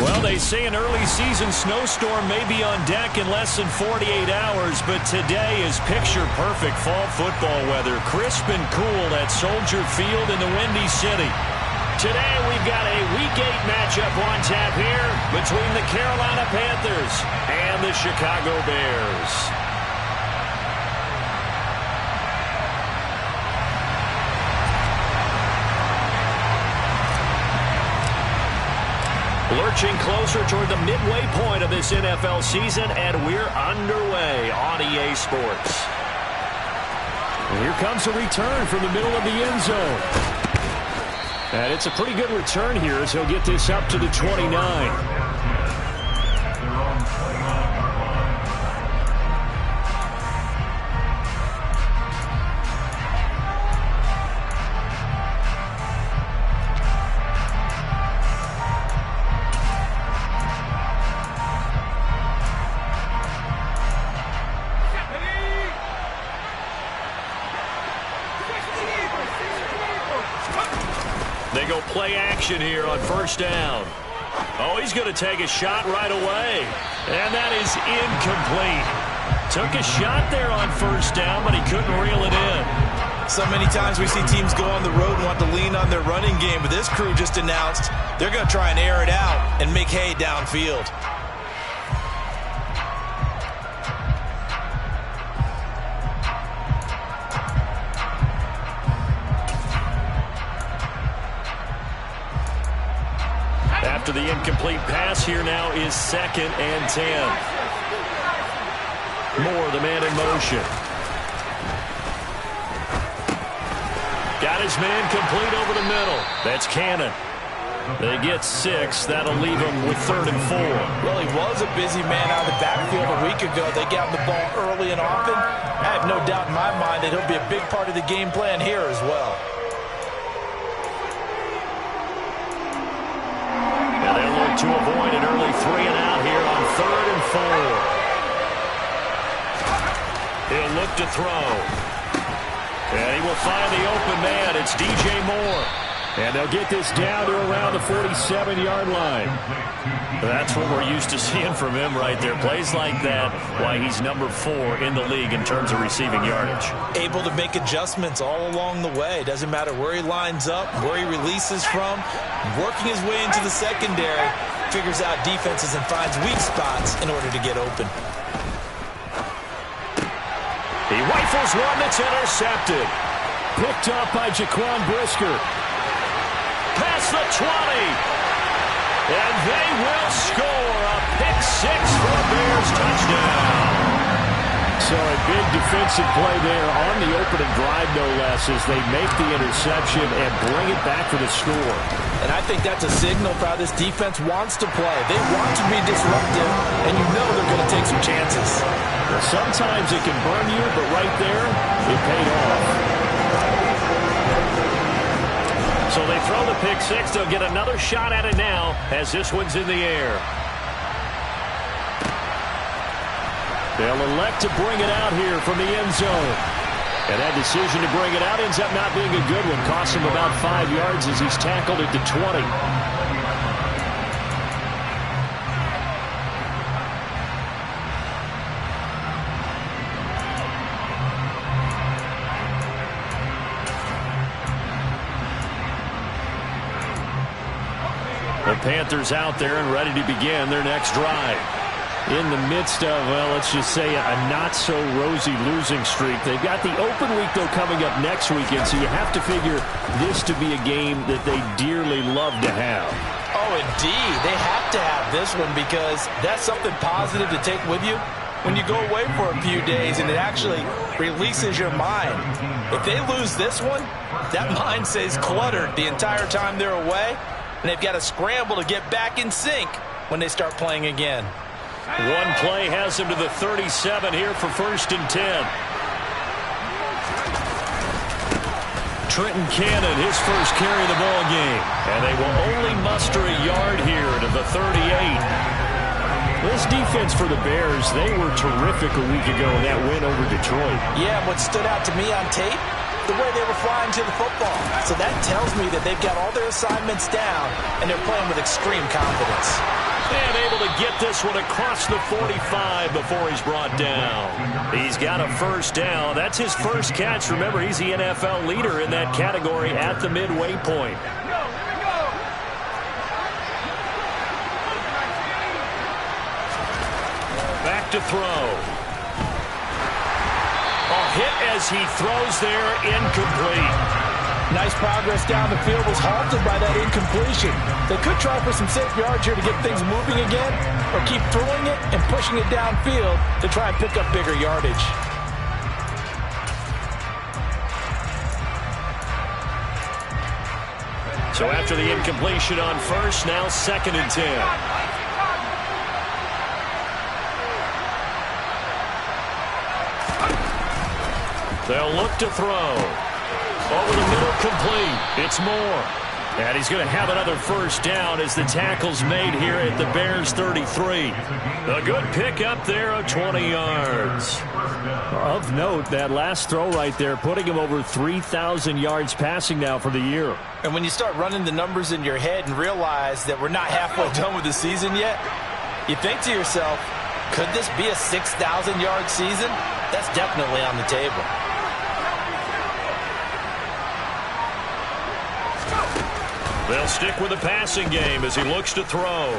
Well, they say an early season snowstorm may be on deck in less than 48 hours, but today is picture-perfect fall football weather. Crisp and cool at Soldier Field in the Windy City. Today we've got a Week 8 matchup on tap here between the Carolina Panthers and the Chicago Bears. Lurching closer toward the midway point of this NFL season, and we're underway on EA Sports. And here comes a return from the middle of the end zone. And it's a pretty good return here as he'll get this up to the 29. They go play action here on first down. Oh, he's going to take a shot right away. And that is incomplete. Took a shot there on first down, but he couldn't reel it in. So many times we see teams go on the road and want to lean on their running game, but this crew just announced they're going to try and air it out and make hay downfield. After the incomplete pass, here now is 2nd and 10. Moore, the man in motion. Got his man complete over the middle. That's Cannon. They get 6. That'll leave him with 3rd and 4. Well, he was a busy man out of the backfield a week ago. They got him the ball early and often. I have no doubt in my mind that he'll be a big part of the game plan here as well. To avoid an early 3 and out here on 3rd and 4. He'll look to throw. And he will find the open man. It's DJ Moore. And they'll get this down to around the 47-yard line. That's what we're used to seeing from him right there. Plays like that, why he's number 4 in the league in terms of receiving yardage. Able to make adjustments all along the way. Doesn't matter where he lines up, where he releases from. Working his way into the secondary, figures out defenses and finds weak spots in order to get open. He rifles one that's intercepted. Picked up by Jaquan Brisker. Past the 20. And they will score a pick-6 for a Bears touchdown. So a big defensive play there on the opening drive, no less, as they make the interception and bring it back for the score. And I think that's a signal for how this defense wants to play. They want to be disruptive, and you know they're going to take some chances. Well, sometimes it can burn you, but right there, it paid off. So they throw the pick-6. They'll get another shot at it now as this one's in the air. They'll elect to bring it out here from the end zone. And that decision to bring it out ends up not being a good one. Costs him about 5 yards as he's tackled at the 20. The Panthers out there and ready to begin their next drive. In the midst of, well, let's just say a not-so-rosy losing streak. They've got the open week, though, coming up next weekend, so you have to figure this to be a game that they dearly love to have. Oh, indeed. They have to have this one because that's something positive to take with you when you go away for a few days, and it actually releases your mind. If they lose this one, that mind stays cluttered the entire time they're away, and they've got to scramble to get back in sync when they start playing again. One play has him to the 37 here for 1st and 10. Trenton Cannon, his first carry of the ball game. And they will only muster a yard here to the 38. This defense for the Bears, they were terrific a week ago in that win over Detroit. Yeah, what stood out to me on tape, the way they were flying to the football. So that tells me that they've got all their assignments down, and they're playing with extreme confidence. And able to get this one across the 45 before he's brought down. He's got a first down. That's his first catch. Remember, he's the NFL leader in that category at the midway point. Back to throw. A hit as he throws there, incomplete. Nice progress down the field, was halted by that incompletion. They could try for some safe yards here to get things moving again, or keep throwing it and pushing it downfield to try and pick up bigger yardage. So after the incompletion on first, now 2nd and 10. They'll look to throw. Over the middle, complete. It's Moore. And he's going to have another first down as the tackle's made here at the Bears' 33. A good pickup there of 20 yards. Of note, that last throw right there, putting him over 3,000 yards passing now for the year. And when you start running the numbers in your head and realize that we're not halfway done with the season yet, you think to yourself, could this be a 6,000-yard season? That's definitely on the table. They'll stick with the passing game as he looks to throw.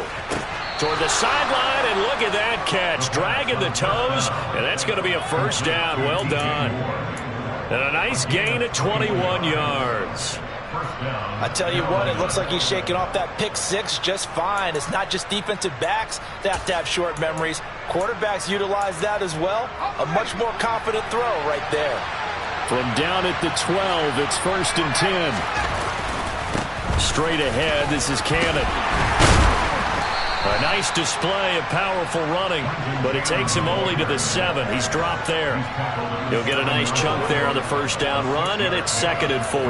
Toward the sideline, and look at that catch. Dragging the toes, and that's going to be a first down. Well done. And a nice gain of 21 yards. I tell you what, it looks like he's shaking off that pick six just fine. It's not just defensive backs that have to have short memories. Quarterbacks utilize that as well. A much more confident throw right there. From down at the 12, it's 1st and 10. Straight ahead, this is Cannon. A nice display of powerful running, but it takes him only to the 7. He's dropped there. He'll get a nice chunk there on the first down run, and it's 2nd and 4.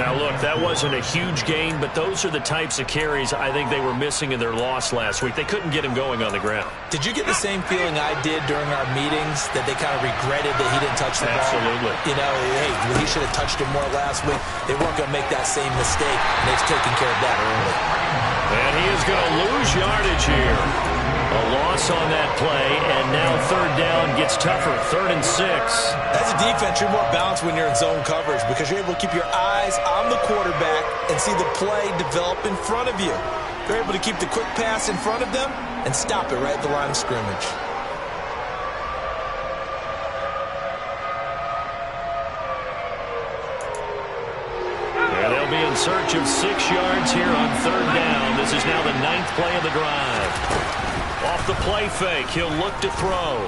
Now, look, that wasn't a huge gain, but those are the types of carries I think they were missing in their loss last week. They couldn't get him going on the ground. Did you get the same feeling I did during our meetings, that they kind of regretted that he didn't touch the ball? Absolutely. You know, hey, he should have touched it more last week. They weren't going to make that same mistake, and they've taken care of that early. And he is going to lose yardage here. A loss on that play, and now 3rd down gets tougher. 3rd and 6. As a defense, you're more balanced when you're in zone coverage because you're able to keep your eyes on the quarterback and see the play develop in front of you. They're able to keep the quick pass in front of them and stop it right at the line of scrimmage. They'll be in search of 6 yards here on 3rd down. This is now the 9th play of the drive. Off the play fake, he'll look to throw.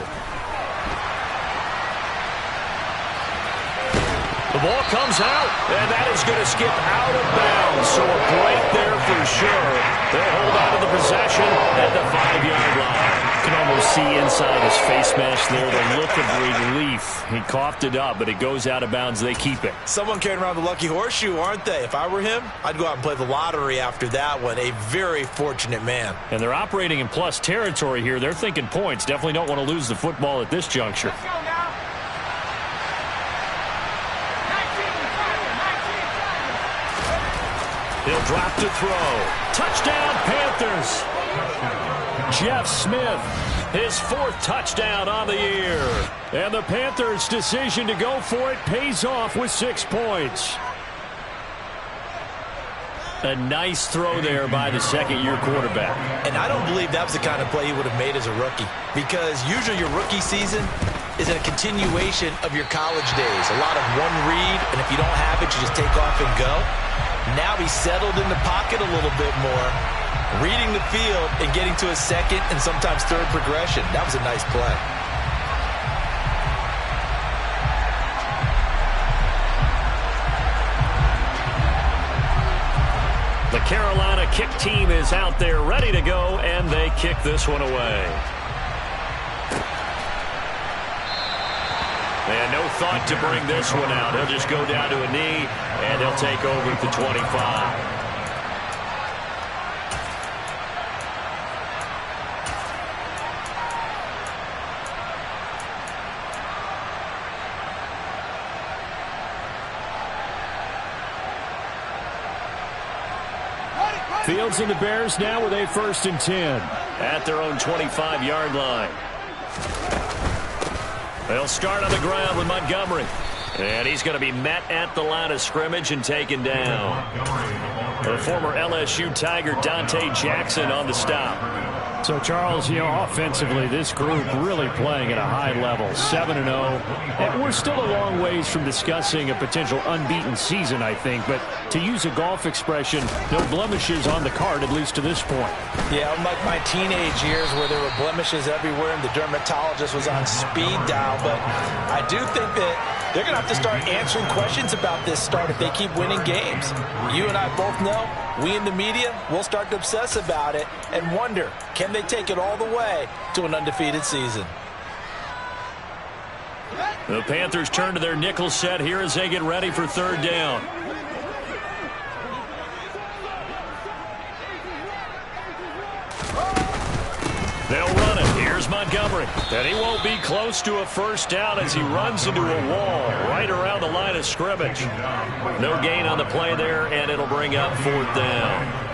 The ball comes out, and that is going to skip out of bounds. So a break there for sure. They hold on to the possession at the 5-yard line. You can almost see inside his face mask there the look of relief. He coughed it up, but it goes out of bounds. They keep it. Someone carrying around the lucky horseshoe, aren't they? If I were him, I'd go out and play the lottery after that one. A very fortunate man. And they're operating in plus territory here. They're thinking points. Definitely don't want to lose the football at this juncture. He'll drop to throw. Touchdown, Panthers. Jeff Smith, his 4th touchdown on the year. And the Panthers' decision to go for it pays off with 6 points. A nice throw there by the 2nd-year quarterback. And I don't believe that was the kind of play he would have made as a rookie. Because usually your rookie season is a continuation of your college days. A lot of one read, and if you don't have it, you just take off and go. Now he's settled in the pocket a little bit more, reading the field and getting to a 2nd and sometimes 3rd progression. That was a nice play. The Carolina kick team is out there ready to go, and they kick this one away. And no thought to bring this one out. He'll just go down to a knee, and he'll take over at the 25. Fields and the Bears now with a 1st and 10 at their own 25-yard line. They'll start on the ground with Montgomery. And he's going to be met at the line of scrimmage and taken down. The former LSU Tiger Dante Jackson on the stop. So, Charles, offensively, this group really playing at a high level, 7-0. And we're still a long ways from discussing a potential unbeaten season, I think. But to use a golf expression, no blemishes on the card, at least to this point. Yeah, unlike my teenage years where there were blemishes everywhere and the dermatologist was on speed dial. But I do think that they're going to have to start answering questions about this start if they keep winning games. You and I both know, we in the media, will start to obsess about it and wonder, can they take it all the way to an undefeated season? The Panthers turn to their nickel set here as they get ready for 3rd down. They'll run it. Here's Montgomery. And he won't be close to a 1st down as he runs into a wall right around the line of scrimmage. No gain on the play there, and it'll bring up 4th down.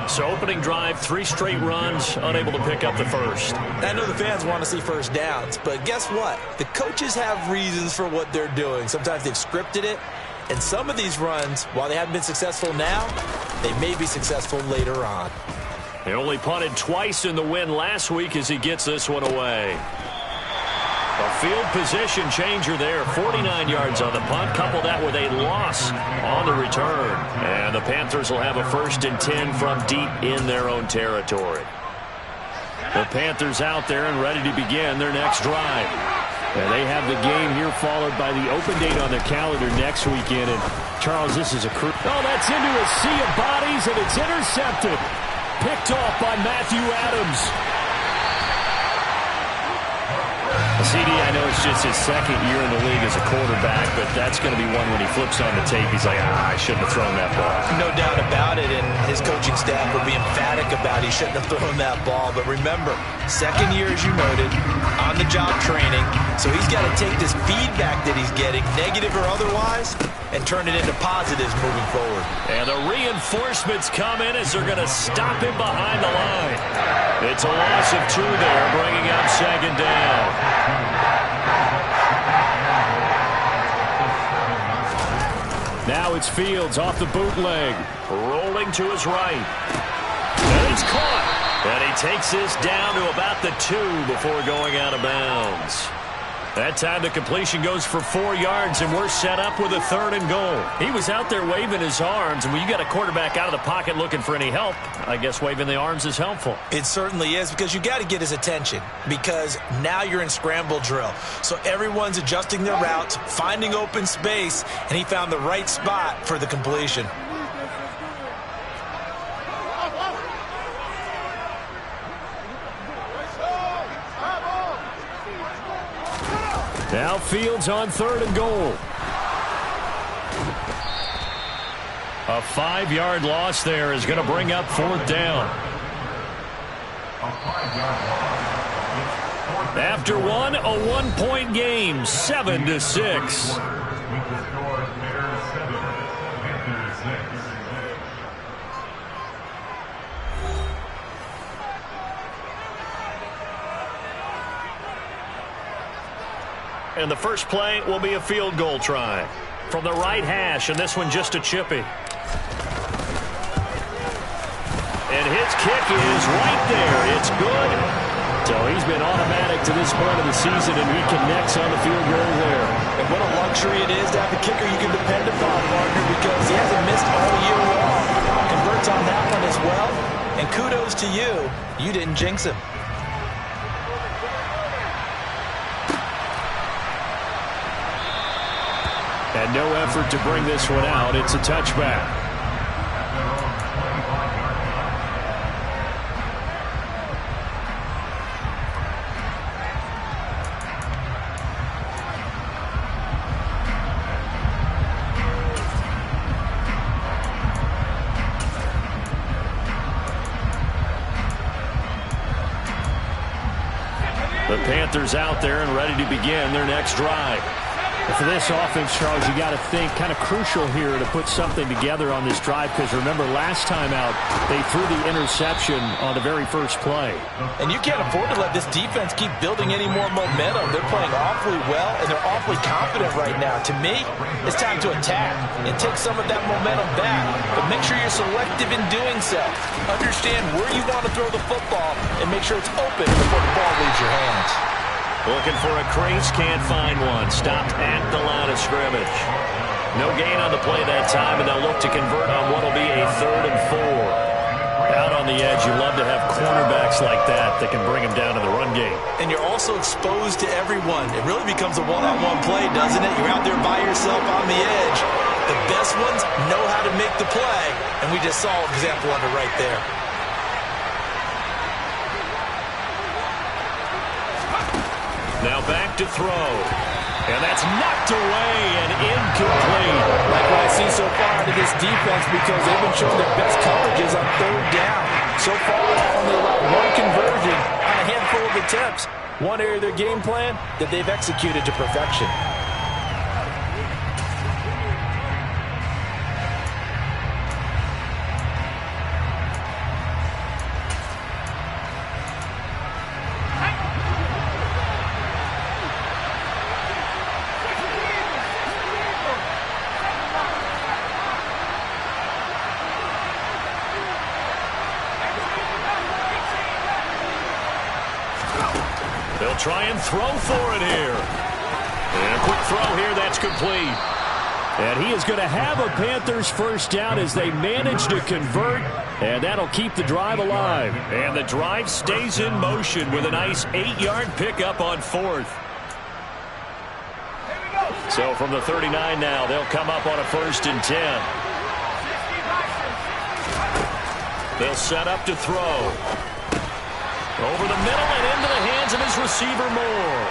So opening drive, 3 straight runs, unable to pick up the 1st. I know the fans want to see 1st downs, but guess what? The coaches have reasons for what they're doing. Sometimes they've scripted it, and some of these runs, while they haven't been successful now, they may be successful later on. He only punted twice in the win last week as he gets this one away. A field position changer there. 49 yards on the punt. Couple that with a loss on the return. And the Panthers will have a 1st and 10 from deep in their own territory. The Panthers out there and ready to begin their next drive. And they have the game here followed by the open date on their calendar next weekend. And Charles, this is a oh, that's into a sea of bodies, and it's intercepted. Picked off by Matthew Adams. CD, I know it's just his 2nd year in the league as a quarterback, but that's going to be one when he flips on the tape, he's like, I shouldn't have thrown that ball. No doubt about it, and his coaching staff will be emphatic about he shouldn't have thrown that ball. But remember, 2nd year, as you noted, on-the-job training, so he's got to take this feedback that he's getting, negative or otherwise, and turn it into positives moving forward. And the reinforcements come in as they're going to stop him behind the line. It's a loss of 2 there, bringing up 2nd down. Now it's Fields off the bootleg. Rolling to his right. And he's caught. And he takes this down to about the 2 before going out of bounds. That time the completion goes for 4 yards, and we're set up with a 3rd and goal. He was out there waving his arms, and when you got a quarterback out of the pocket looking for any help, I guess waving the arms is helpful. It certainly is, because you got to get his attention, because now you're in scramble drill. So everyone's adjusting their routes, finding open space, and he found the right spot for the completion. Now Fields on 3rd and goal. A 5-yard loss there is going to bring up 4th down. After one, a 1-point game, 7-6. And the first play will be a field goal try from the right hash, and this one just a chippy. And his kick is right there. It's good. So he's been automatic to this point of the season, and he connects on the field goal there. And what a luxury it is to have a kicker you can depend upon, partner, because he hasn't missed all year long. Converts on that one as well. And kudos to you. You didn't jinx him. And no effort to bring this one out. It's a touchback. The Panthers out there and ready to begin their next drive. For this offense, Charles, you got to think kind of crucial here to put something together on this drive, because remember last time out they threw the interception on the very first play. And you can't afford to let this defense keep building any more momentum. They're playing awfully well, and they're awfully confident right now. To me, it's time to attack and take some of that momentum back, but make sure you're selective in doing so. Understand where you want to throw the football and make sure it's open before the ball leaves your hands. Looking for a crease, can't find one. Stopped at the line of scrimmage. No gain on the play that time, and they'll look to convert on what will be a 3rd and 4. Out on the edge, you love to have cornerbacks like that can bring them down to the run game. And you're also exposed to everyone. It really becomes a one-on-one play, doesn't it? You're out there by yourself on the edge. The best ones know how to make the play, and we just saw an example of it right there. Now back to throw. And that's knocked away and incomplete. Like what I see so far out of this defense, because they've been showing their best coverages on 3rd down. So far, only allowed 1 conversion on a handful of attempts. One area of their game plan that they've executed to perfection. They'll try and throw for it here. And a quick throw here, that's complete. And he is going to have a Panthers first down as they manage to convert, and that'll keep the drive alive. And the drive stays in motion with a nice 8-yard pickup on 4th. So from the 39 now, they'll come up on a 1st and 10. They'll set up to throw. Over the middle and into the hands of his receiver Moore.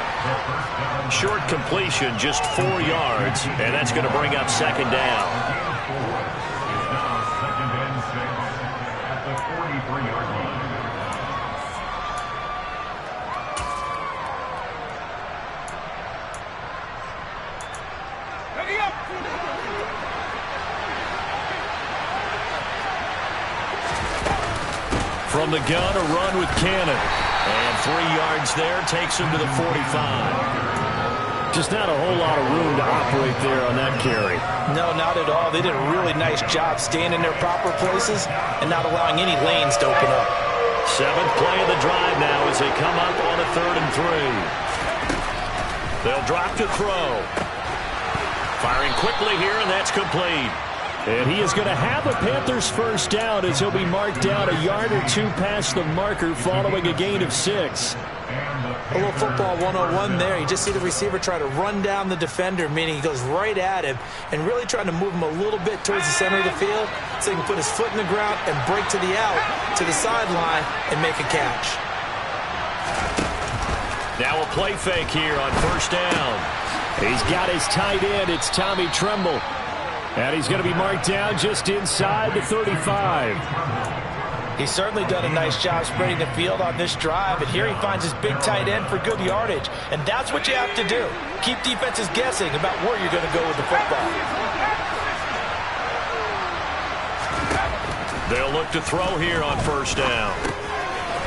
Short completion, just 4 yards, and that's going to bring up 2nd down. From the gun, a run with Cannon. And 3 yards there takes him to the 45. Just not a whole lot of room to operate there on that carry. No, not at all. They did a really nice job staying in their proper places and not allowing any lanes to open up. 7th play of the drive now as they come up on a 3rd and 3. They'll drop to throw. Firing quickly here, and that's complete. And he is going to have a Panthers first down as he'll be marked down a yard or 2 past the marker following a gain of 6. A little football 101 there. You just see the receiver try to run down the defender, meaning he goes right at him and really trying to move him a little bit towards the center of the field so he can put his foot in the ground and break to the out, to the sideline, and make a catch. Now a play fake here on 1st down. He's got his tight end. It's Tommy Tremble. And he's going to be marked down just inside the 35. He's certainly done a nice job spreading the field on this drive, and here he finds his big tight end for good yardage. And that's what you have to do. Keep defenses guessing about where you're going to go with the football. They'll look to throw here on 1st down.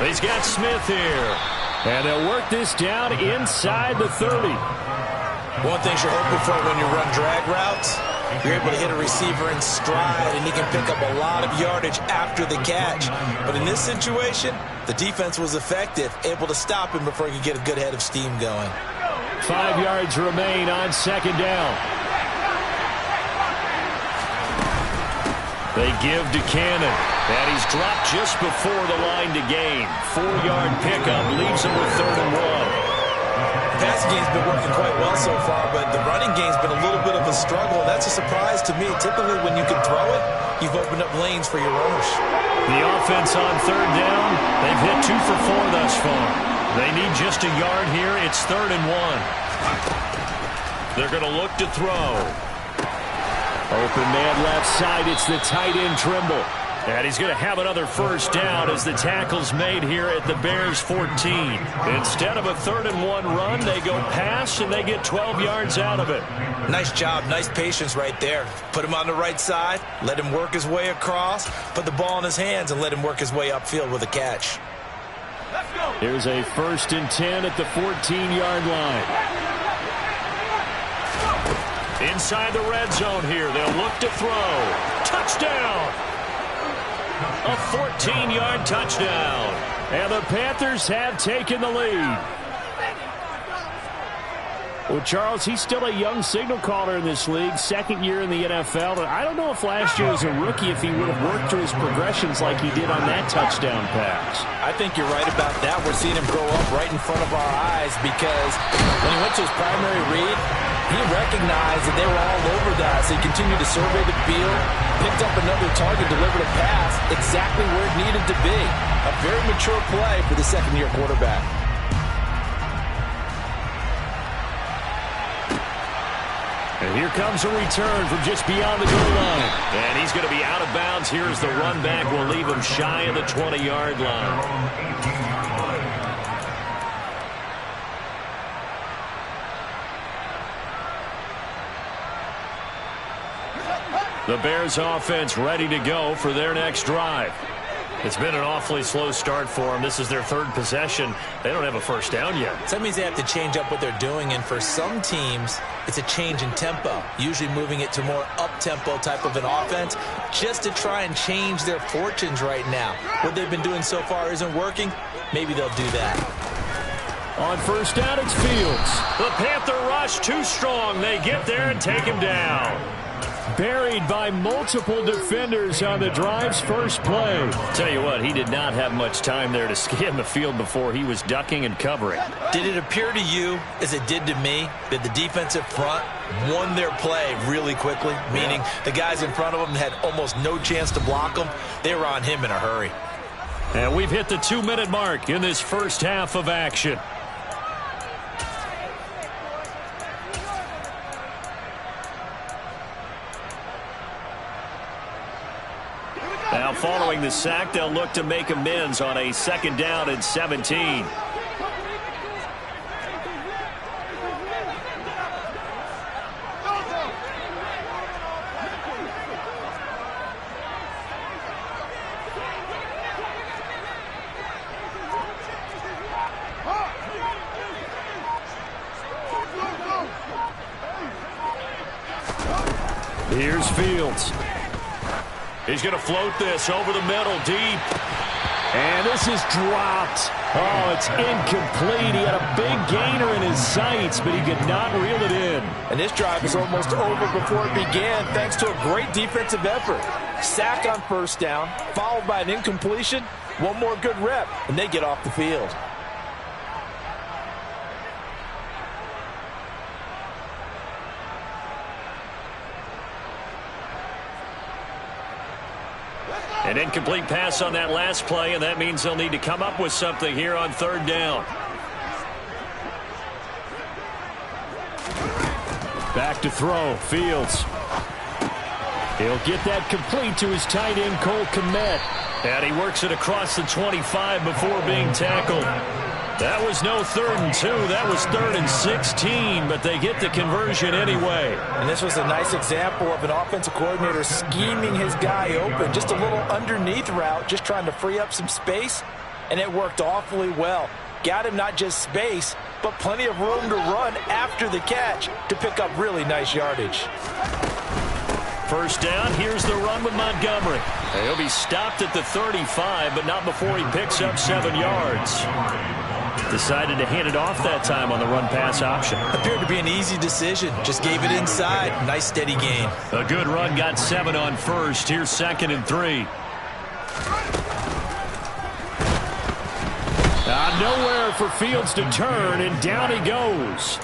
He's got Smith here. And they'll work this down inside the 30. One thing you're hoping for when you run drag routes, you're able to hit a receiver in stride, and he can pick up a lot of yardage after the catch. But in this situation, the defense was effective, able to stop him before he could get a good head of steam going. 5 yards remain on 2nd down. They give to Cannon, and he's dropped just before the line to gain. 4-yard pickup leaves him with 3rd and 1. The passing game's been working quite well so far, but the running game's been a little bit of a struggle. That's a surprise to me. Typically, when you can throw it, you've opened up lanes for your runners. The offense on 3rd down, they've hit 2 for 4 thus far. They need just a yard here. It's 3rd and 1. They're going to look to throw. Open man left side. It's the tight end Trimble. And he's going to have another first down as the tackle's made here at the Bears 14. Instead of a 3rd-and-1 run, they go pass, and they get 12 yards out of it. Nice job. Nice patience right there. Put him on the right side, let him work his way across, put the ball in his hands, and let him work his way upfield with a catch. Here's a 1st and 10 at the 14-yard line. Inside the red zone here. They'll look to throw. Touchdown! A 14-yard touchdown. And the Panthers have taken the lead. Well, Charles, he's still a young signal caller in this league, 2nd year in the NFL. And I don't know if last year as a rookie if he would have worked through his progressions like he did on that touchdown pass. I think you're right about that. We're seeing him grow up right in front of our eyes because when he went to his primary read, he recognized that they were all over that, so he continued to survey the field, picked up another target, delivered a pass exactly where it needed to be. A very mature play for the 2nd-year quarterback. And here comes a return from just beyond the goal line. And he's going to be out of bounds. Here's the run back. We'll leave him shy of the 20-yard line. The Bears offense ready to go for their next drive. It's been an awfully slow start for them. This is their 3rd possession. They don't have a first down yet. So that means they have to change up what they're doing, and for some teams, it's a change in tempo, usually moving it to more up-tempo type of an offense just to try and change their fortunes right now. What they've been doing so far isn't working. Maybe they'll do that. On first down, it's Fields. The Panther rush too strong. They get there and take him down. Buried by multiple defenders on the drive's first play. Tell you what, he did not have much time there to scan the field before he was ducking and covering. Did it appear to you, as it did to me, that the defensive front won their play really quickly? Meaning the guys in front of them had almost no chance to block them. They were on him in a hurry. And we've hit the 2-minute mark in this first half of action. Now following the sack, they'll look to make amends on a 2nd down and 17. Here's Fields. He's going to float this over the middle, deep. And this is dropped. Oh, it's incomplete. He had a big gainer in his sights, but he could not reel it in. And this drive is almost over before it began, thanks to a great defensive effort. Sack on first down, followed by an incompletion. One more good rep, and they get off the field. An incomplete pass on that last play, and that means they'll need to come up with something here on 3rd down. Back to throw, Fields. He'll get that complete to his tight end, Cole Kmet. And he works it across the 25 before being tackled. That was no 3rd and 2. That was 3rd and 16, but they get the conversion anyway. And this was a nice example of an offensive coordinator scheming his guy open. Just a little underneath route, just trying to free up some space, and it worked awfully well. Got him not just space, but plenty of room to run after the catch to pick up really nice yardage. First down, here's the run with Montgomery. He'll be stopped at the 35, but not before he picks up 7 yards. Decided to hand it off that time on the run-pass option. Appeared to be an easy decision. Just gave it inside. Nice steady gain. A good run, got 7 on first. Here's 2nd and 3. Nowhere for Fields to turn, and down he goes.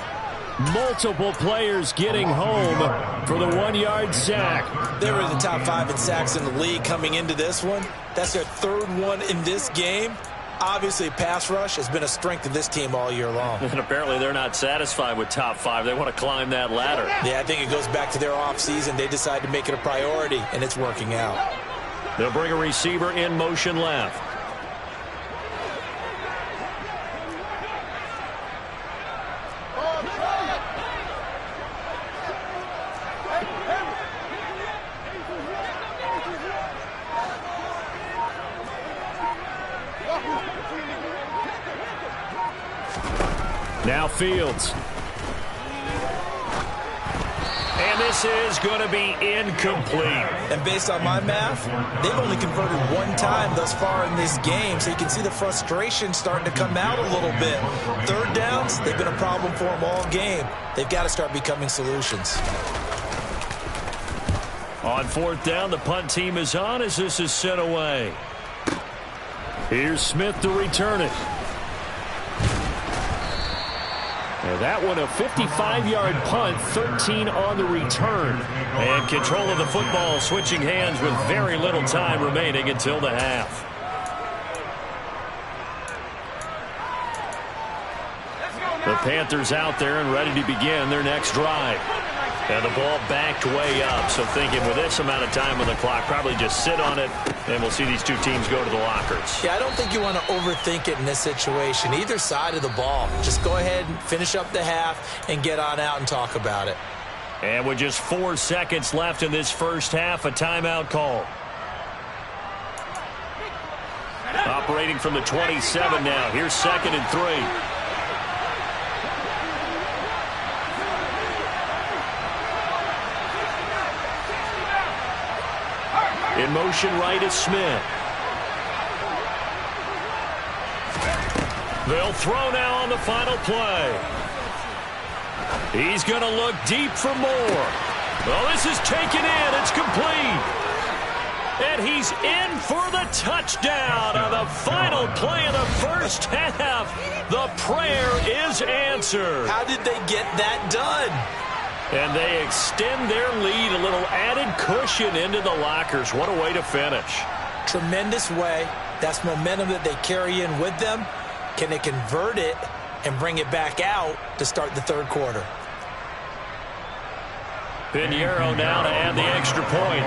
Multiple players getting home for the 1-yard sack. They were in the top 5 in sacks in the league coming into this one. That's their 3rd one in this game. Obviously, pass rush has been a strength of this team all year long. And apparently they're not satisfied with top 5. They want to climb that ladder. Yeah, I think it goes back to their offseason. They decided to make it a priority, and it's working out. They'll bring a receiver in motion left. Now Fields. And this is going to be incomplete. And based on my math, they've only converted one time thus far in this game, so you can see the frustration starting to come out a little bit. Third downs, they've been a problem for them all game. They've got to start becoming solutions. On fourth down, the punt team is on as this is sent away. Here's Smith to return it. And that one a 55-yard punt, 13 on the return. And control of the football switching hands with very little time remaining until the half. The Panthers out there and ready to begin their next drive. And the ball backed way up, so thinking with this amount of time on the clock, probably just sit on it, and we'll see these two teams go to the lockers. Yeah, I don't think you want to overthink it in this situation, either side of the ball. Just go ahead and finish up the half and get on out and talk about it. And with just 4 seconds left in this first half, a timeout call. Operating from the 27 now. Here's 2nd and 3. In motion right is Smith. They'll throw now on the final play. He's going to look deep for more. Well, this is taken in. It's complete. And he's in for the touchdown on the final play of the first half. The prayer is answered. How did they get that done? And they extend their lead, a little added cushion into the lockers. What a way to finish. Tremendous way. That's momentum that they carry in with them. Can they convert it and bring it back out to start the third quarter? Pinheiro now to add the extra point.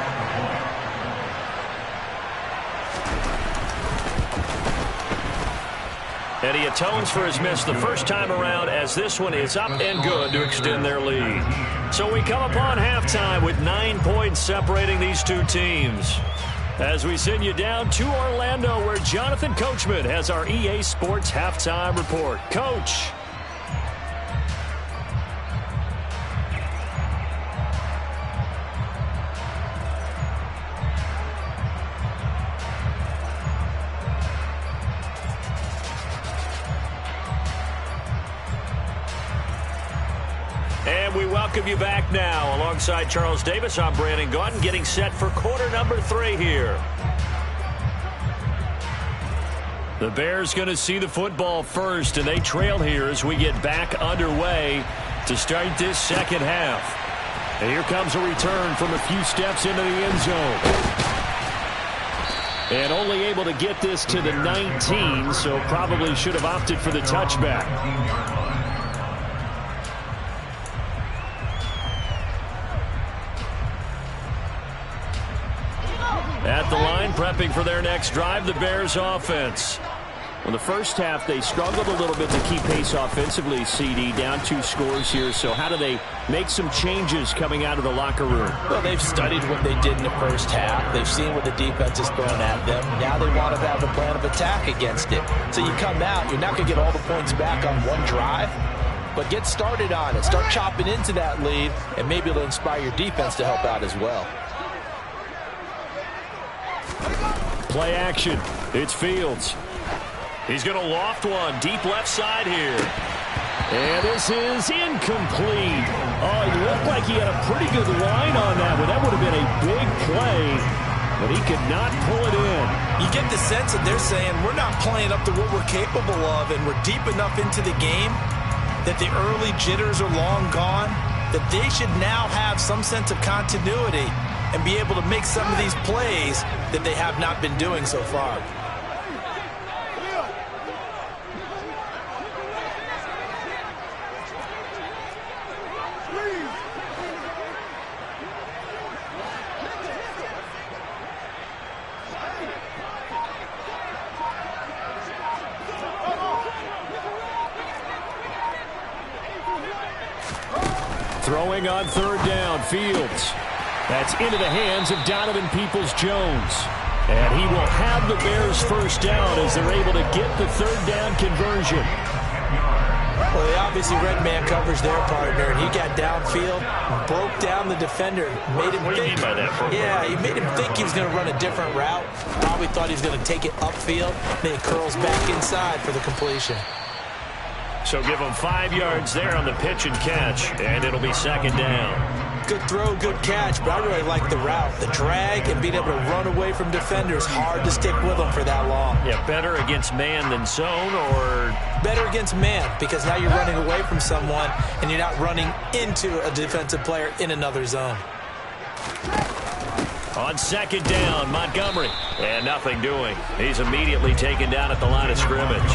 And he atones for his miss the first time around as this one is up and good to extend their lead. So we come upon halftime with 9 points separating these two teams. As we send you down to Orlando where Jonathan Coachman has our EA Sports halftime report. Coach. And we welcome you back now. Alongside Charles Davis, I'm Brandon Gaudin, getting set for quarter number 3 here. The Bears going to see the football first, and they trail here as we get back underway to start this second half. And here comes a return from a few steps into the end zone. And only able to get this to the 19, so probably should have opted for the touchback. At the line, prepping for their next drive, the Bears offense. In the first half, they struggled a little bit to keep pace offensively, CD, down 2 scores here. So how do they make some changes coming out of the locker room? Well, they've studied what they did in the first half. They've seen what the defense is throwing at them. Now they want to have a plan of attack against it. So you come out, you're not going to get all the points back on one drive, but get started on it. Start chopping into that lead, and maybe it'll inspire your defense to help out as well. Play action. It's Fields. He's going to loft one deep left side here. And this is incomplete. Oh, it looked like he had a pretty good line on that, but that would have been a big play. But he could not pull it in. You get the sense that they're saying we're not playing up to what we're capable of, and we're deep enough into the game that the early jitters are long gone, that they should now have some sense of continuity and be able to make some of these plays that they have not been doing so far. Throwing on third down, Fields. That's into the hands of Donovan Peoples-Jones. And he will have the Bears first down as they're able to get the third down conversion. Well, they obviously read man coverage their partner, and he got downfield, broke down the defender, made him What do you mean by that? Yeah, he made him think he was going to run a different route. Probably thought he was going to take it upfield. Then he curls back inside for the completion. So give him 5 yards there on the pitch and catch, and it'll be second down. Good throw, good catch, but I really like the route. The drag and being able to run away from defenders, hard to stick with them for that long. Yeah, better against man than zone, or? Better against man, because now you're running away from someone and you're not running into a defensive player in another zone. On second down, Montgomery. And nothing doing. He's immediately taken down at the line of scrimmage.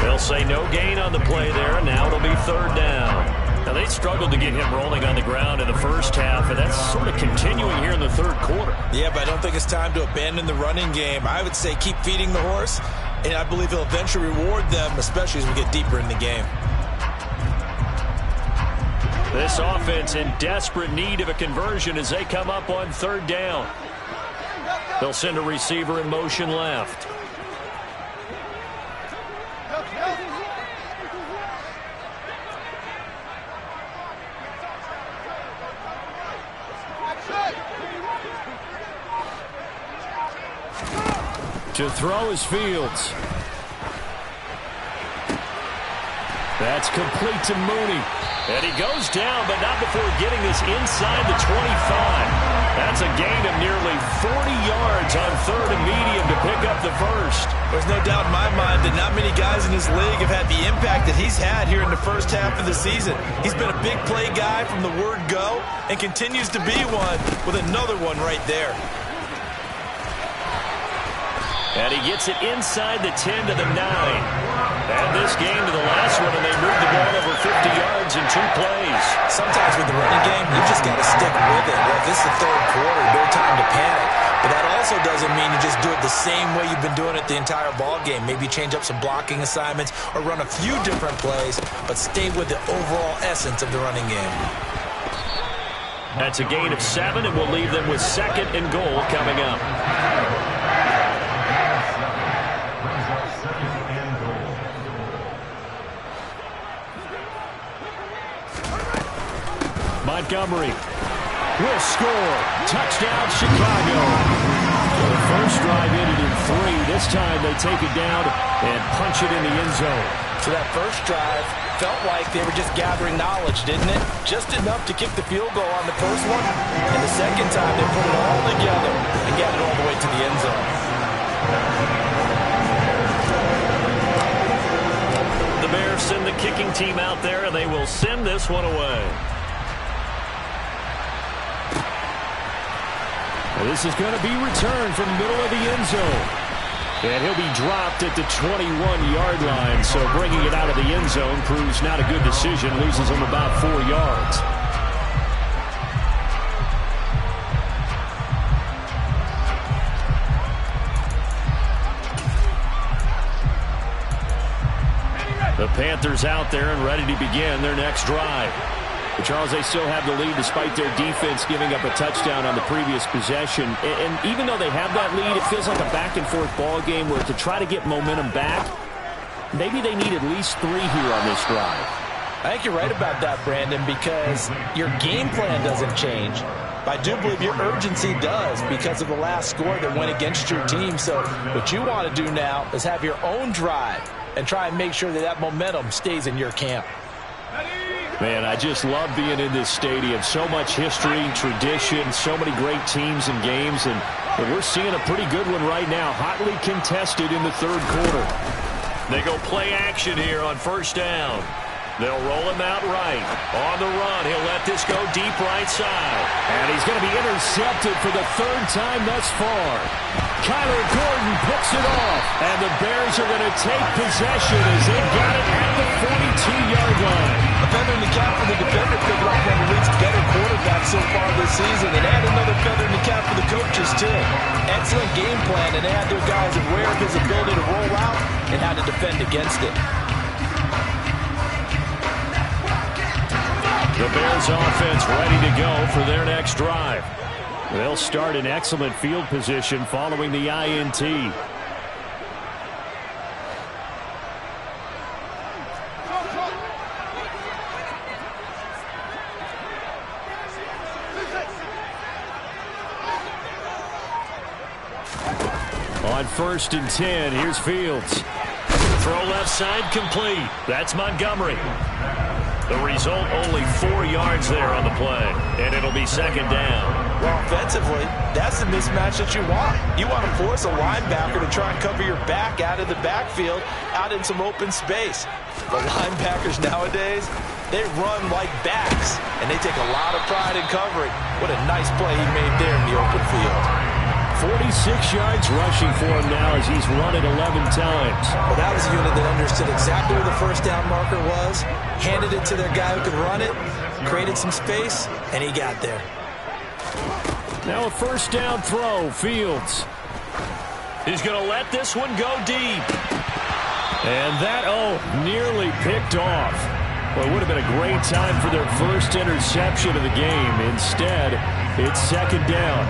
They'll say no gain on the play there, and now it'll be third down. Now, they struggled to get him rolling on the ground in the first half, and that's sort of continuing here in the third quarter. Yeah, but I don't think it's time to abandon the running game. I would say keep feeding the horse, and I believe he'll eventually reward them, especially as we get deeper in the game. This offense in desperate need of a conversion as they come up on third down. They'll send a receiver in motion left. To throw is Fields. That's complete to Mooney. And he goes down, but not before getting this inside the 25. That's a gain of nearly 40 yards on third and medium to pick up the first. There's no doubt in my mind that not many guys in this league have had the impact that he's had here in the first half of the season. He's been a big play guy from the word go and continues to be one with another one right there. And he gets it inside the 10 to the 9. And this game to the last one, and they moved the ball over 50 yards in 2 plays. Sometimes with the running game, you just got to stick with it. Well, this is the third quarter, no time to panic. But that also doesn't mean you just do it the same way you've been doing it the entire ball game. Maybe change up some blocking assignments or run a few different plays, but stay with the overall essence of the running game. That's a gain of 7, and we'll leave them with second and goal coming up. Montgomery will score. Touchdown, Chicago. So the first drive ended in 3. This time they take it down and punch it in the end zone. So that first drive felt like they were just gathering knowledge, didn't it? Just enough to kick the field goal on the first one. And the second time they put it all together and got it all the way to the end zone. The Bears send the kicking team out there, and they will send this one away. This is going to be returned from the middle of the end zone. And he'll be dropped at the 21-yard line. So bringing it out of the end zone proves not a good decision. Loses him about 4 yards. The Panthers out there and ready to begin their next drive. But Charles, they still have the lead despite their defense giving up a touchdown on the previous possession. And even though they have that lead, it feels like a back-and-forth ball game where to try to get momentum back, maybe they need at least 3 here on this drive. I think you're right about that, Brandon, because your game plan doesn't change. But I do believe your urgency does because of the last score that went against your team. So what you want to do now is have your own drive and try and make sure that that momentum stays in your camp. Man, I just love being in this stadium. So much history, tradition, so many great teams and games. And we're seeing a pretty good one right now. Hotly contested in the third quarter. They go play action here on first down. They'll roll him out right. On the run, he'll let this go deep right side. And he's going to be intercepted for the 3rd time thus far. Kyler Gordon picks it off. And the Bears are going to take possession as they got it at the 42-yard line. A feather in the cap for the defender, picking up one of the league's better quarterbacks so far this season. And add another feather in the cap for the coaches, too. Excellent game plan, and they had their guys aware of his ability to roll out and how to defend against it. The Bears offense ready to go for their next drive. They'll start in excellent field position following the INT. On 1st and 10, here's Fields. Throw left side complete. That's Montgomery. The result, only 4 yards there on the play, and it'll be 2nd down. Well, offensively, that's the mismatch that you want. You want to force a linebacker to try and cover your back out of the backfield, out in some open space. The linebackers nowadays, they run like backs, and they take a lot of pride in covering. What a nice play he made there in the open field. 46 yards rushing for him now as he's run it 11 times. Well, that was a unit that understood exactly where the first down marker was, handed it to their guy who could run it, created some space, and he got there. Now a 1st down throw, Fields. He's going to let this one go deep. And that, nearly picked off. Well, it would have been a great time for their first interception of the game. Instead, it's 2nd down.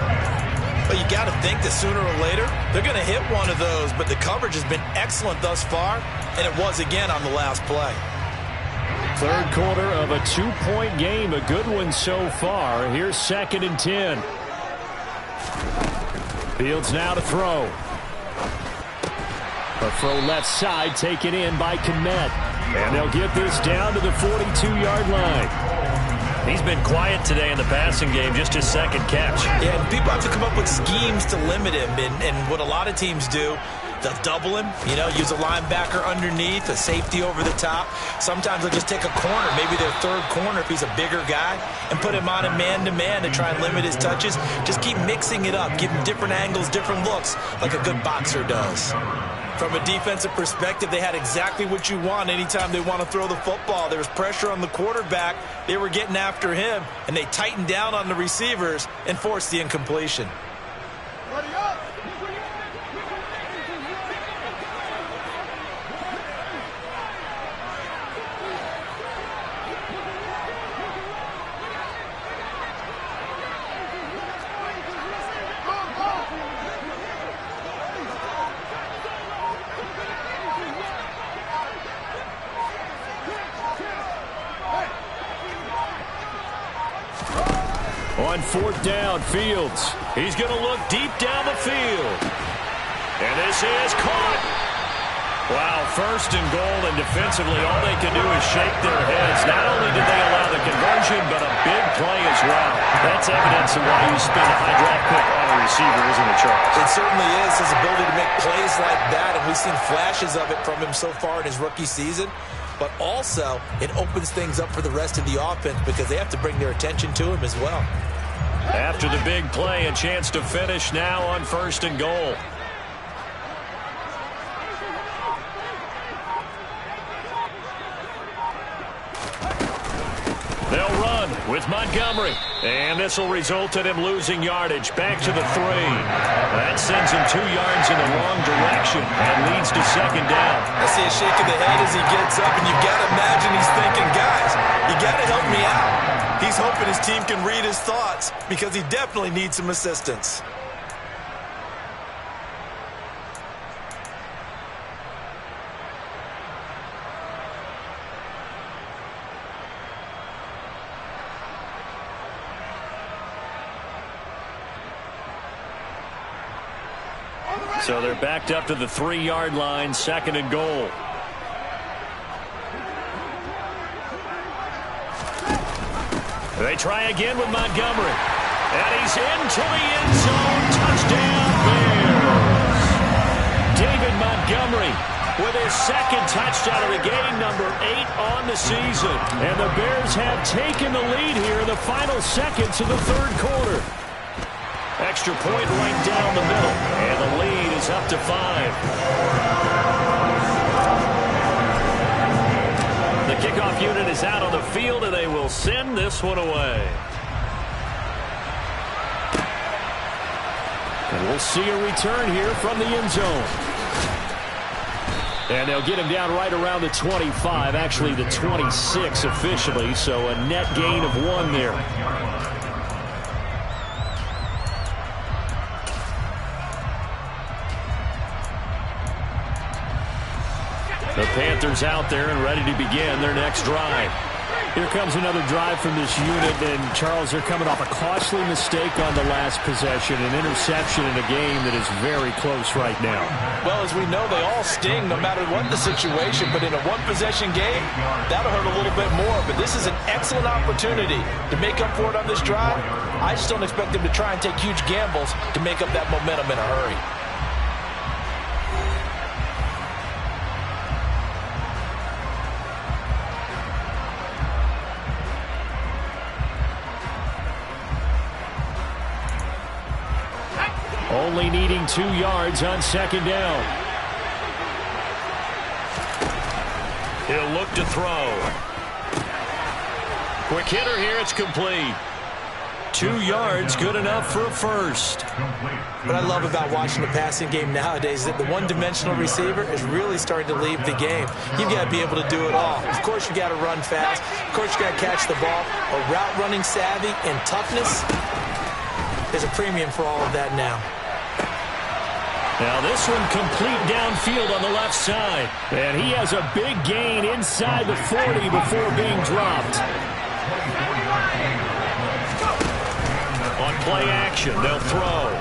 But you got to think that sooner or later, they're going to hit one of those. But the coverage has been excellent thus far, and it was again on the last play. 3rd quarter of a 2-point game, a good one so far. Here's 2nd and 10. Fields now to throw. A throw left side taken in by Kmet. And they'll get this down to the 42-yard line. He's been quiet today in the passing game, just his 2nd catch. Yeah, and people have to come up with schemes to limit him. And what a lot of teams do, they'll double him, use a linebacker underneath, a safety over the top. Sometimes they'll just take a corner, maybe their 3rd corner if he's a bigger guy, and put him on a man-to-man to try and limit his touches. Just keep mixing it up, give him different angles, different looks, like a good boxer does. From a defensive perspective, they had exactly what you want anytime they want to throw the football. There was pressure on the quarterback. They were getting after him, and they tightened down on the receivers and forced the incompletion. Ready up. On 4th down, Fields. He's going to look deep down the field. And this is caught. Wow, 1st and goal, and defensively all they can do is shake their heads. Not only did they allow the conversion, but a big play as well. That's evidence of why you spend a high draft pick on a receiver, isn't it, Charles? It certainly is, his ability to make plays like that, and we've seen flashes of it from him so far in his rookie season. But also, it opens things up for the rest of the offense because they have to bring their attention to him as well. After the big play, a chance to finish now on 1st and goal. They'll run with Montgomery. And this will result in him losing yardage. Back to the 3. That sends him 2 yards in the wrong direction and leads to 2nd down. I see a shake of the head as he gets up, and you've got to imagine he's thinking, guys, you got to help me out. He's hoping his team can read his thoughts because he definitely needs some assistance. So they're backed up to the 3-yard line, 2nd and goal. They try again with Montgomery. And he's into the end zone. Touchdown, Bears. David Montgomery with his 2nd touchdown of the game, number 8 on the season. And the Bears have taken the lead here in the final seconds of the 3rd quarter. Extra point right down the middle. And the lead is up to 5. The kickoff unit is out on the field, and they will send this one away. And we'll see a return here from the end zone. And they'll get him down right around the 25, actually the 26 officially, so a net gain of 1 there. The Panthers out there and ready to begin their next drive. Here comes another drive from this unit, and Charles, they're coming off a costly mistake on the last possession, an interception in a game that is very close right now. Well, as we know, they all sting no matter what the situation, but in a one-possession game, that'll hurt a little bit more. But this is an excellent opportunity to make up for it on this drive. I just don't expect them to try and take huge gambles to make up that momentum in a hurry. Only needing 2 yards on second down. He'll look to throw. Quick hitter here, it's complete. 2 yards, good enough for a first. What I love about watching the passing game nowadays is that the one-dimensional receiver is really starting to leave the game. You've got to be able to do it all. Of course, you got to run fast. Of course, you got to catch the ball. But route running savvy and toughness is a premium for all of that now. Now this one complete downfield on the left side. And he has a big gain inside the 40 before being dropped. On play action, they'll throw.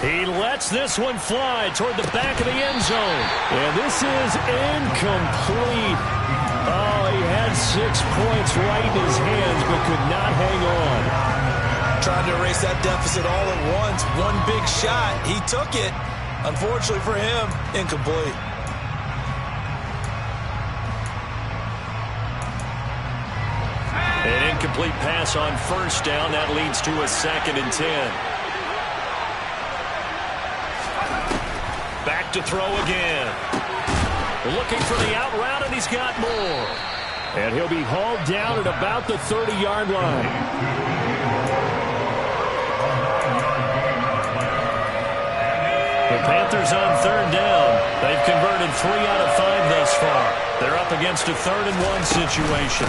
He lets this one fly toward the back of the end zone. And this is incomplete. Oh, he had 6 points right in his hands but could not hang on. Trying to erase that deficit all at once. One big shot. He took it. Unfortunately for him, incomplete. An incomplete pass on first down. That leads to a 2nd and 10. Back to throw again. Looking for the out route, and he's got more. And he'll be hauled down at about the 30-yard line. The Panthers on 3rd down. They've converted 3 out of 5 thus far. They're up against a 3rd and 1 situation.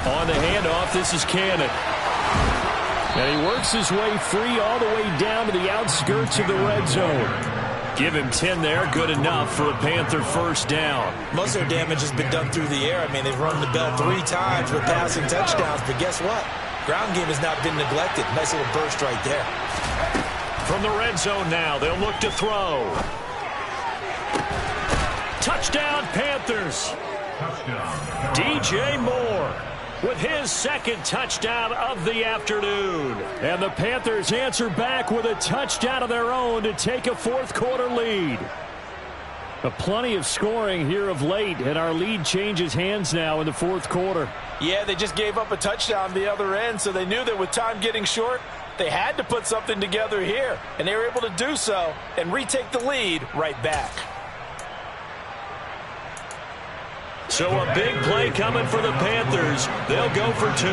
On the handoff, this is Cannon. And he works his way free all the way down to the outskirts of the red zone. Give him 10 there, good enough for a Panther first down. Most of their damage has been done through the air. I mean, they've run the bell 3 times with passing touchdowns, but guess what? Ground game has not been neglected. Nice little burst right there. From the red zone now, they'll look to throw. Touchdown, Panthers. DJ Moore with his 2nd touchdown of the afternoon. And the Panthers answer back with a touchdown of their own to take a 4th quarter lead. Plenty of scoring here of late, and our lead changes hands now in the 4th quarter. Yeah, they just gave up a touchdown the other end, so they knew that with time getting short, they had to put something together here, and they were able to do so and retake the lead right back. So a big play coming for the Panthers. They'll go for 2.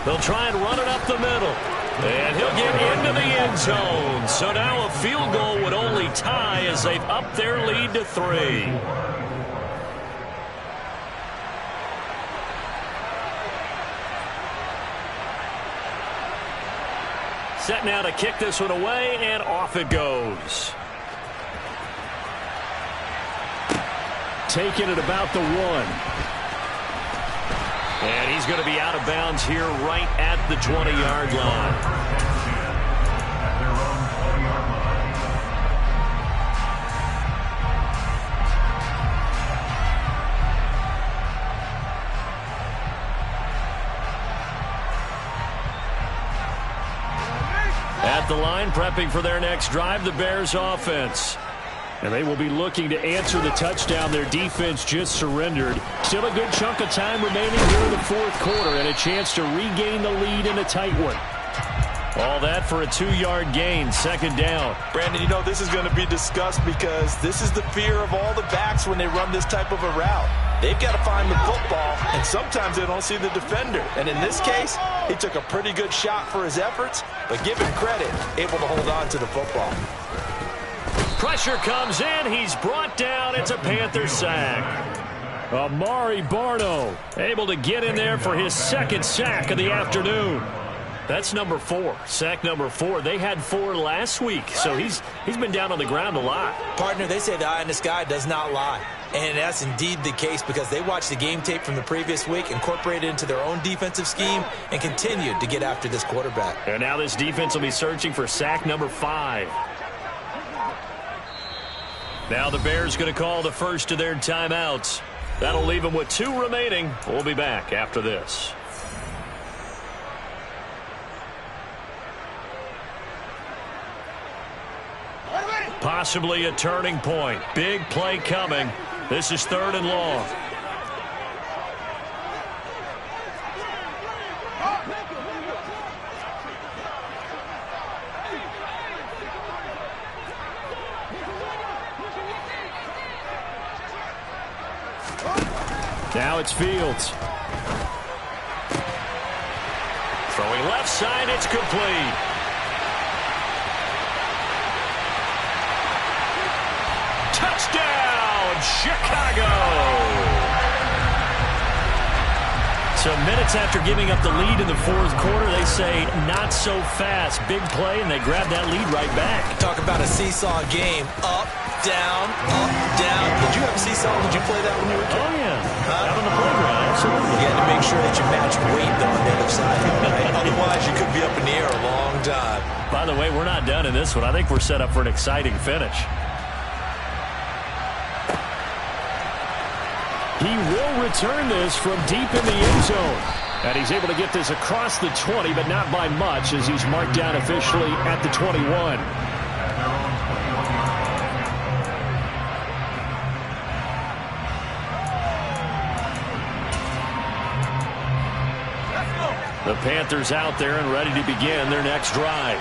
They'll try and run it up the middle. And he'll get into the end zone. So now a field goal would only tie as they've upped their lead to 3. Set now to kick this one away, and off it goes. Taken at about the 1. And he's going to be out of bounds here right at the 20-yard line. At the line, prepping for their next drive, the Bears offense. And they will be looking to answer the touchdown their defense just surrendered. Still a good chunk of time remaining here in the 4th quarter and a chance to regain the lead in a tight one. All that for a 2-yard gain, 2nd down. Brandon, you know this is going to be discussed because this is the fear of all the backs when they run this type of a route. They've got to find the football, and sometimes they don't see the defender. And in this case, he took a pretty good shot for his efforts, but give him credit, able to hold on to the football. Pressure comes in. He's brought down. It's a Panther sack. Amari Barno able to get in there for his second sack of the afternoon. That's number 4. Sack number 4. They had 4 last week, so he's been down on the ground a lot. Partner, they say the eye in the sky does not lie. And that's indeed the case because they watched the game tape from the previous week, incorporated it into their own defensive scheme, and continued to get after this quarterback. And now this defense will be searching for sack number 5. Now the Bears going to call the first of their timeouts. That'll leave them with 2 remaining. We'll be back after this. Possibly a turning point. Big play coming. This is 3rd and long. Now it's Fields. Throwing left side, it's complete. Touchdown, Chicago! So minutes after giving up the lead in the 4th quarter, they say not so fast. Big play, and they grab that lead right back. Talk about a seesaw game. Up, down, up, down. Did you have a seesaw? Did you play that when you were a kid? Oh, yeah. Out on the playground, absolutely. You had to make sure that you matched weight, though, on the other side. Right? Otherwise, you could be up in the air a long time. By the way, we're not done in this one. I think we're set up for an exciting finish. He will return this from deep in the end zone. And he's able to get this across the 20, but not by much, as he's marked down officially at the 21. The Panthers out there and ready to begin their next drive.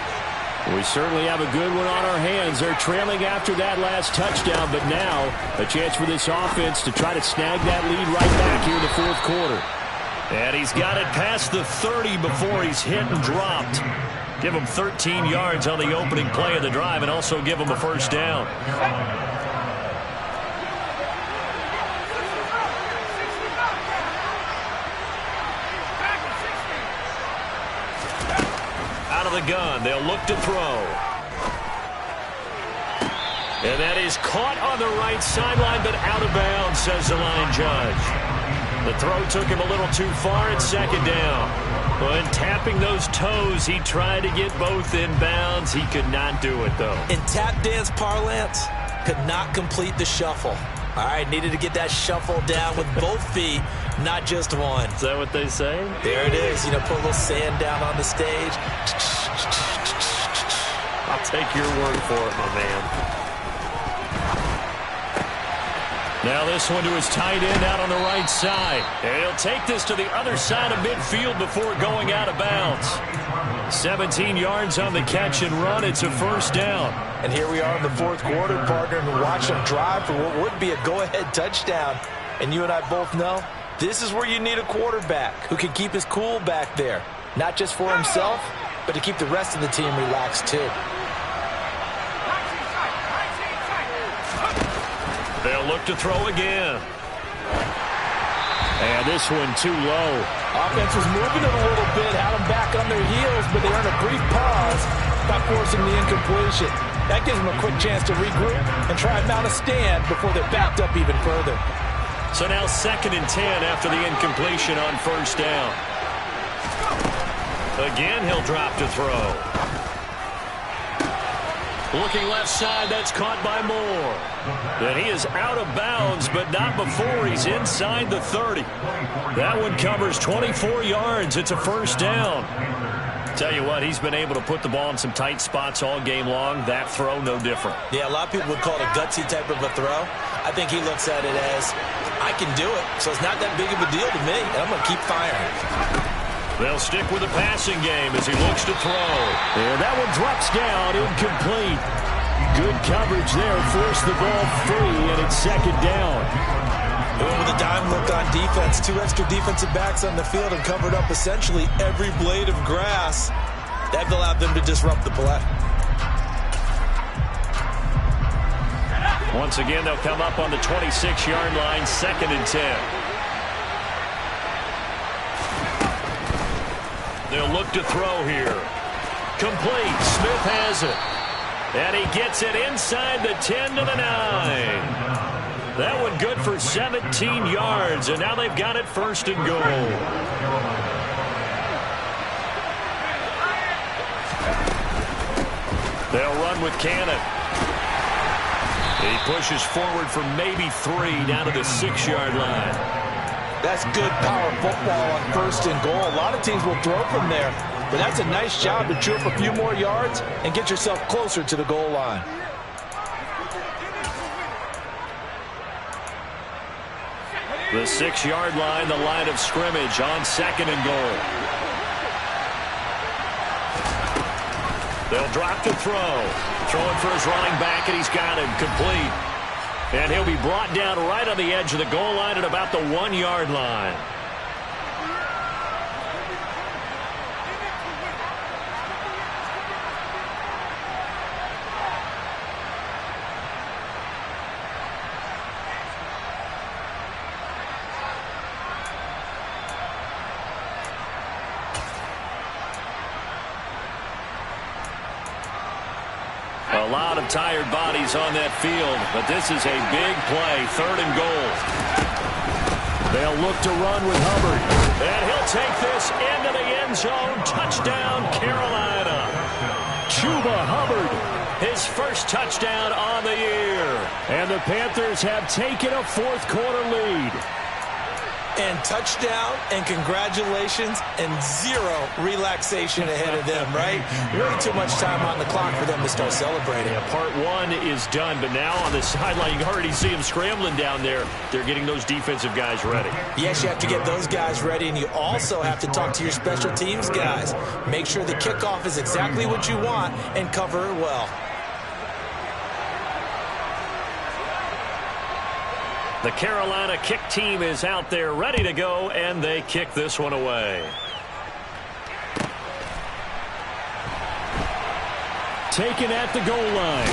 We certainly have a good one on our hands. They're trailing after that last touchdown, but now a chance for this offense to try to snag that lead right back here in the 4th quarter. And he's got it past the 30 before he's hit and dropped. Give him 13 yards on the opening play of the drive and also give him a first down. The gun. They'll look to throw. And that is caught on the right sideline, but out of bounds, says the line judge. The throw took him a little too far at 2nd down. When tapping those toes, he tried to get both in bounds. He could not do it, though. In tap dance parlance, could not complete the shuffle. All right, needed to get that shuffle down with both feet, not just one. Is that what they say? There it is. You know, put a little sand down on the stage. I'll take your word for it, my man. Now this one to his tight end out on the right side. And he'll take this to the other side of midfield before going out of bounds. 17 yards on the catch and run. It's a first down. And here we are in the 4th quarter, partner, and watch them drive for what would be a go-ahead touchdown. And you and I both know this is where you need a quarterback who can keep his cool back there. Not just for himself, but to keep the rest of the team relaxed too. They'll look to throw again. And this one too low. Offense was moving it a little bit, had them back on their heels, but they earned a brief pause by forcing the incompletion. That gives them a quick chance to regroup and try and mount a stand before they're backed up even further. So now 2nd and 10 after the incompletion on first down. Again, he'll drop to throw. Looking left side, that's caught by Moore. And he is out of bounds, but not before he's inside the 30. That one covers 24 yards. It's a first down. Tell you what, he's been able to put the ball in some tight spots all game long. That throw, no different. Yeah, a lot of people would call it a gutsy type of a throw. I think he looks at it as, I can do it, so it's not that big of a deal to me, and I'm going to keep firing. They'll stick with the passing game as he looks to throw. And that one drops down, incomplete. Good coverage there, forced the ball free, and it's 2nd down. Going with a dime look on defense. 2 extra defensive backs on the field and covered up essentially every blade of grass. That allowed them to disrupt the play. Once again, they'll come up on the 26-yard line, 2nd and 10. They'll look to throw here. Complete. Smith has it. And he gets it inside the 10 to the 9. That one good for 17 yards, and now they've got it 1st and goal. They'll run with Cannon. He pushes forward for maybe 3 down to the 6-yard line. That's good power football on 1st and goal. A lot of teams will throw from there, but that's a nice job to chew up a few more yards and get yourself closer to the goal line. The 6-yard line, the line of scrimmage on 2nd and goal. They'll drop to throw. Throwing for his running back, and he's got him complete. And he'll be brought down right on the edge of the goal line at about the 1-yard line. A lot of tired bodies on that field, but this is a big play, 3rd and goal. They'll look to run with Hubbard. And he'll take this into the end zone. Touchdown, Carolina. Chuba Hubbard, his first touchdown on the year. And the Panthers have taken a 4th quarter lead. And touchdown and congratulations and 0 relaxation ahead of them, right? Way too much time on the clock for them to start celebrating. Yeah, part 1 is done, but now on the sideline, you can already see them scrambling down there. They're getting those defensive guys ready. Yes, you have to get those guys ready, and you also have to talk to your special teams guys. Make sure the kickoff is exactly what you want and cover it well. The Carolina kick team is out there ready to go, and they kick this one away. Taken at the goal line.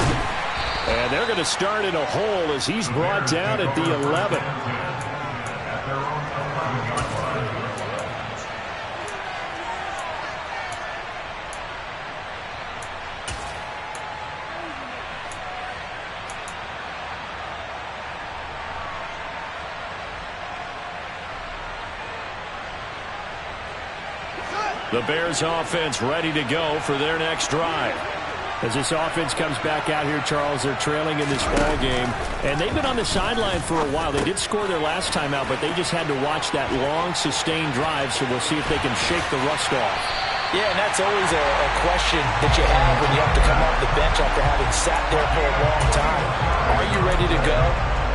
And they're going to start in a hole as he's brought down at the 11. The Bears offense ready to go for their next drive. As this offense comes back out here, Charles, they're trailing in this ball game, and they've been on the sideline for a while. They did score their last time out, but they just had to watch that long, sustained drive, so we'll see if they can shake the rust off. Yeah, and that's always a question that you have when you have to come off the bench after having sat there for a long time. Are you ready to go?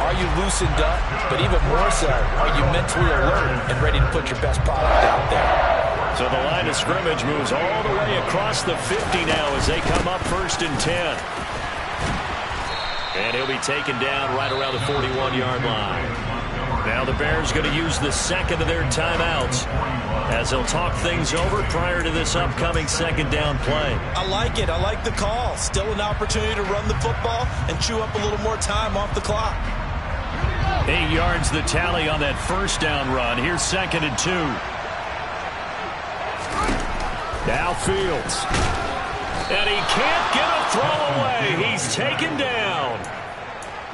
Are you loosened up? But even more so, are you mentally alert and ready to put your best product out there? So the line of scrimmage moves all the way across the 50 now as they come up 1st and 10. And he'll be taken down right around the 41-yard line. Now the Bears going to use the 2nd of their timeouts as they'll talk things over prior to this upcoming 2nd down play. I like it. I like the call. Still an opportunity to run the football and chew up a little more time off the clock. 8 yards the tally on that 1st down run. Here's 2nd and 2. Now Fields. And he can't get a throw away. He's taken down.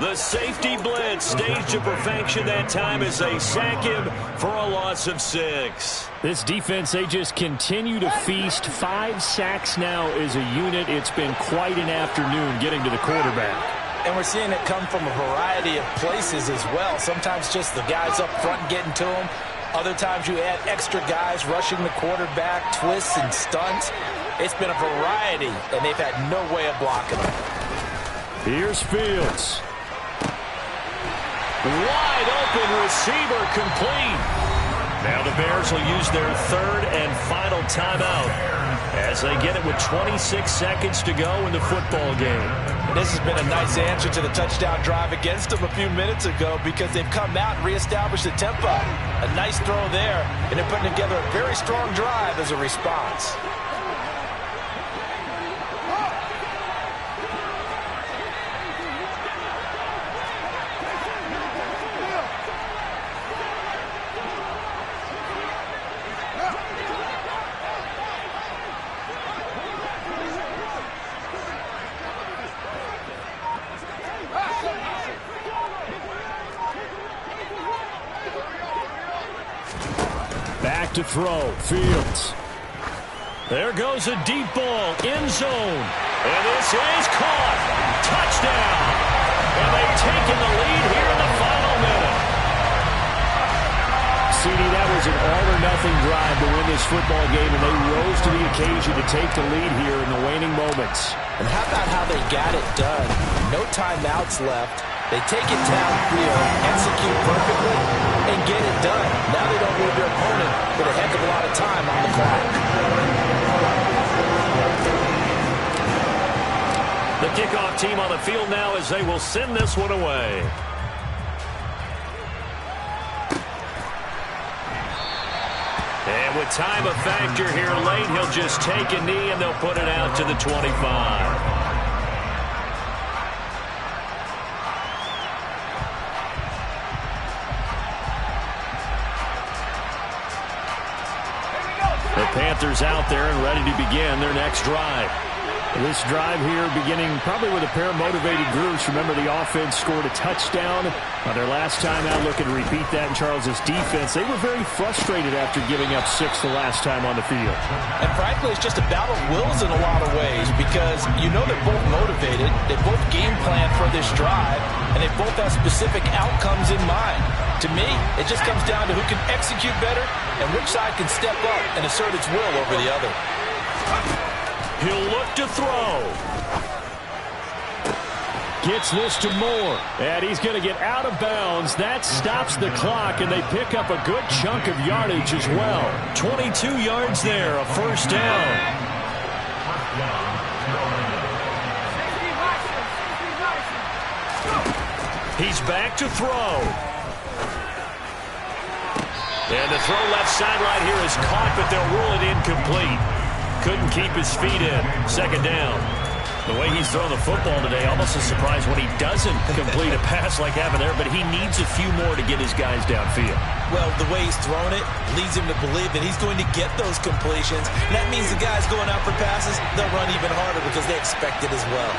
The safety blitz staged to perfection that time as they sack him for a loss of 6. This defense, they just continue to feast. 5 sacks now as a unit. It's been quite an afternoon getting to the quarterback. And we're seeing it come from a variety of places as well. Sometimes just the guys up front getting to him. Other times you add extra guys rushing the quarterback, twists and stunts. It's been a variety, and they've had no way of blocking them. Here's Fields. Wide open receiver complete. Now the Bears will use their 3rd and final timeout as they get it with 26 seconds to go in the football game. This has been a nice answer to the touchdown drive against them a few minutes ago because they've come out and reestablished the tempo. A nice throw there, and they're putting together a very strong drive as a response. left to throw. Fields. There goes a deep ball. End zone. And this is caught. Touchdown. And they've taken the lead here in the final minute. CD, that was an all-or-nothing drive to win this football game, and they rose to the occasion to take the lead here in the waning moments. And how about how they got it done? No timeouts left. They take it downfield, execute perfectly, and get it done. Now they don't leave their opponent with a heck of a lot of time on the clock. The kickoff team on the field now as they will send this one away. And with time a factor here late, he'll just take a knee and they'll put it out to the 25. The Panthers out there and ready to begin their next drive. This drive here beginning probably with a pair of motivated groups. Remember, the offense scored a touchdown on their last time out. Looking to repeat that in Charles's defense. They were very frustrated after giving up 6 the last time on the field. And frankly, it's just a battle of wills in a lot of ways because you know they're both motivated. They both game plan for this drive, and they both have specific outcomes in mind. To me, it just comes down to who can execute better and which side can step up and assert its will over the other. He'll look to throw. Gets this to Moore. And he's going to get out of bounds. That stops the clock, and they pick up a good chunk of yardage as well. 22 yards there, a first down. He's back to throw. And the throw left sideline here is caught, but they'll rule it incomplete. Couldn't keep his feet in. Second down. The way he's thrown the football today, almost a surprise when he doesn't complete a pass like happened there, but he needs a few more to get his guys downfield. Well, the way he's thrown it leads him to believe that he's going to get those completions. And that means the guys going out for passes, they'll run even harder because they expect it as well.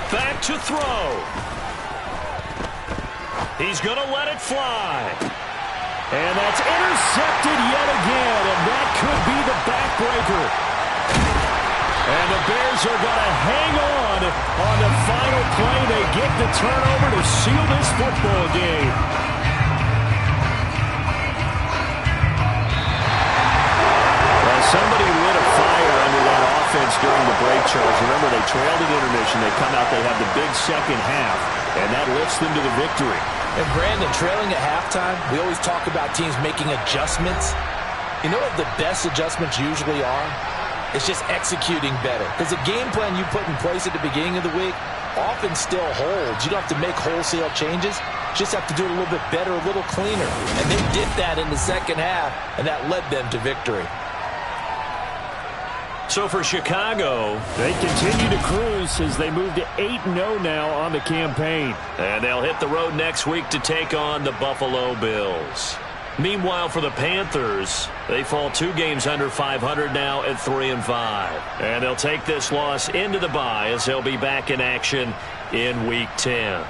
Back to throw. He's going to let it fly. And that's intercepted yet again, and that could be the backbreaker. And the Bears are going to hang on the final play. They get the turnover to seal this football game. Well, somebody lit a fire under that offense during the break, Charles. Remember, they trailed at intermission. They come out, they have the big second half, and that lifts them to the victory. And Brandon, trailing at halftime, we always talk about teams making adjustments. You know what the best adjustments usually are? It's just executing better. Because the game plan you put in place at the beginning of the week often still holds. You don't have to make wholesale changes. You just have to do it a little bit better, a little cleaner. And they did that in the second half, and that led them to victory. So for Chicago, they continue to cruise as they move to 8-0 now on the campaign. And they'll hit the road next week to take on the Buffalo Bills. Meanwhile, for the Panthers, they fall 2 games under 500 now at 3-5. And they'll take this loss into the bye as they'll be back in action in Week 10.